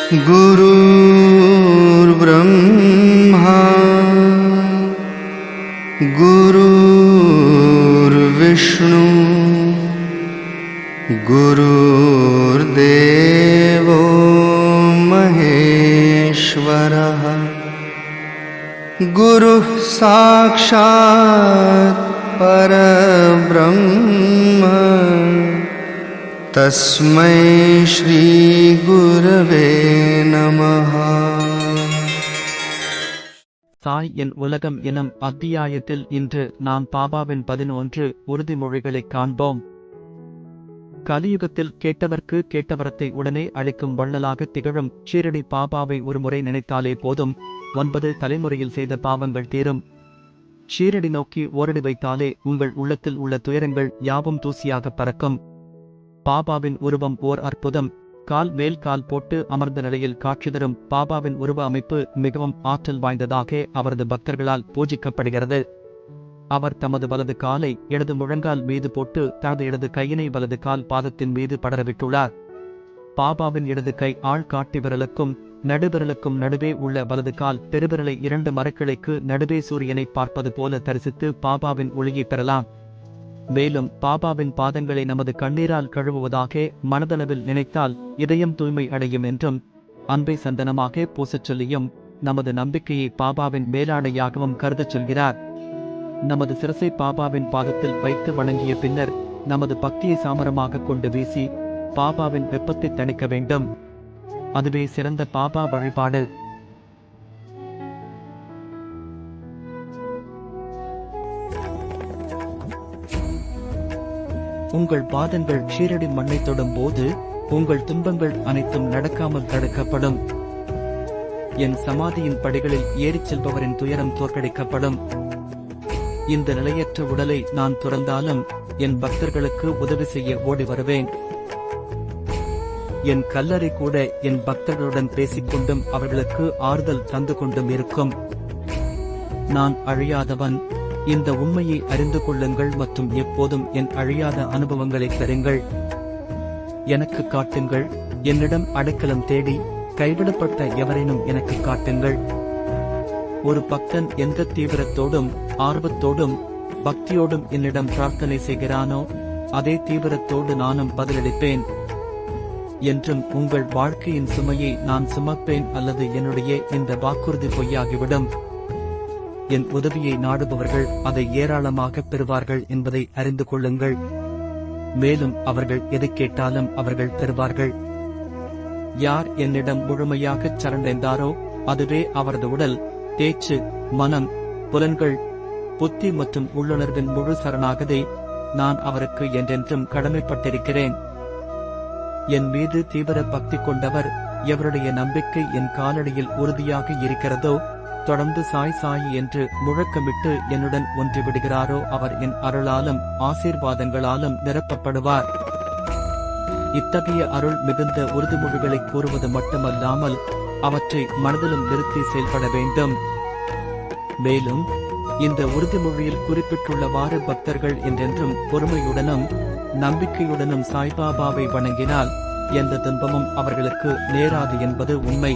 गुरुर्ब्रह्मा गुरुर्विष्णु गुरुर्देवो महेश्वरः गुरुः साक्षात् परब्रह्म तस्मै श्री गुरवे नमः. சாய் என் உலகம் எனும் அத்தியாயத்தில் இன்று நாம் பாபாவின் 11 உறுதிமொழிகளைக் காண்போம். கலியுகத்தில் கேட்டவர்க்கு கேட்டவரத்தை உடனே அளிக்கும் வள்ளலாக திகழும் ஷீரடி பாபாவை ஒருமுறை நினைத்தாலே போதும், 9 தலைமுறையில் செய்த பாவங்கள் தீரும். ஷீரடி நோக்கி ஓரடி வைத்தாலே உங்கள் உள்ளத்தில் உள்ள துயரங்கள் யாவும் தூசியாக பறக்கும். பாபாவின் உருவம் ஓர் அற்புதம். கால் மேல் கால் போட்டு அமர்ந்த நிலையில் காட்சி தரும் பாபாவின் உருவ அமைப்பு மிகவும் ஆற்றல் வாய்ந்ததாக அவரது பக்தர்களால் பூஜிக்கப்படுகிறது. அவர் தமது வலது காலை இடது முழங்கால் மீது போட்டு தனது இடது கையினை வலது கால் பாதத்தின் மீது படரவிட்டுள்ளார். பாபாவின் இடது கை ஆள் காட்டி விரலுக்கும் நடுவிரலுக்கும் நடுவே உள்ள வலது கால் பெருவிரலை 2 மரக்கிளைக்கு நடுவே சூரியனை பார்ப்பது போல தரிசித்து பாபாவின் ஒளியை பெறலாம். மேலும் பாபாவின் பாதங்களை நமது கண்ணீரால் கழுவுவதாக மனதளவில் நினைத்தால் இதயம் தூய்மை அடையும் என்றும், அன்பை சந்தனமாக பூசச் சொல்லியும் நமது நம்பிக்கையை பாபாவின் மேலாடையாகவும் கருதச் சொல்கிறார். நமது சிரசை பாபாவின் பாதத்தில் வைத்து வணங்கிய பின்னர் நமது பக்தியை சாமரமாக கொண்டு வீசி பாபாவின் வெப்பத்தை தணிக்க வேண்டும். அதுவே சிறந்த பாபா வழிபாடு. உங்கள் பாதங்கள் ஷீரடி மண்ணை தொடும் போது உங்கள் துன்பங்கள் அனைத்தும் நடக்காமல் தடுக்கப்படும். என் சமாதியின் படிகளில் ஏறிச் செல்பவரின் துயரம் தோற்கடிக்கப்படும். இந்த நிலையற்ற உடலை நான் துறந்தாலும் என் பக்தர்களுக்கு உதவி செய்ய ஓடி வருவேன். என் கல்லறை கூட என் பக்தர்களுடன் பேசிக்கொண்டும் அவர்களுக்கு ஆறுதல் தந்து கொண்டும் இருக்கும். நான் அழியாதவன். இந்த உண்மையை அறிந்து கொள்ளுங்கள் மற்றும் எப்போதும் என் அழியாத அனுபவங்களை பெறுங்கள். எனக்கு காட்டுங்கள். என்னிடம் அடைக்கலம் தேடி கைவிடப்பட்ட எவரேனும் எனக்கு காட்டுங்கள். ஒரு பக்தன் எந்த தீவிரத்தோடும் ஆர்வத்தோடும் பக்தியோடும் என்னிடம் பிரார்த்தனை செய்கிறானோ அதே தீவிரத்தோடு நானும் பதிலளிப்பேன் என்றும் உங்கள் வாழ்க்கையின் சுமையை நான் சுமப்பேன் அல்லது என்னுடைய இந்த வாக்குறுதி பொய்யாகிவிடும். என் உதவியை நாடுபவர்கள் அதை ஏராளமாக பெறுவார்கள் என்பதை அறிந்து கொள்ளுங்கள். மேலும் அவர்கள் எதை கேட்டாலும் அவர்கள் பெறுவார்கள். யார் என்னிடம் முழுமையாகச் சரணடைந்தாரோ அதுவே அவரது உடல், பேச்சு, மனம், புலன்கள், புத்தி மற்றும் உள்ளுணர்வின் முழு சரணாகதை. நான் அவருக்கு என்றென்றும் கடமைப்பட்டிருக்கிறேன். என் மீது தீவிர பக்தி கொண்டவர் எவருடைய நம்பிக்கை என் காலடியில் உறுதியாக இருக்கிறதோ, தொடர்ந்து சாய் சாய் என்று முழக்கமிட்டு என்னுடன் ஒன்று விடுகிறாரோ அவர் என் அருளாலும் ஆசீர்வாதங்களாலும் நிரப்பப்படுவார். இத்தகைய அருள் மிகுந்த உறுதிமொழிகளை கூறுவது மட்டுமல்லாமல் அவற்றை மனதிலும் நிறுத்தி செயல்பட வேண்டும். மேலும் இந்த உறுதிமொழியில் குறிப்பிட்டுள்ளவாறு பக்தர்கள் என்றென்றும் பொறுமையுடனும் நம்பிக்கையுடனும் சாய்பாபாவை வணங்கினால் எந்த துன்பமும் அவர்களுக்கு நேராது என்பது உண்மை.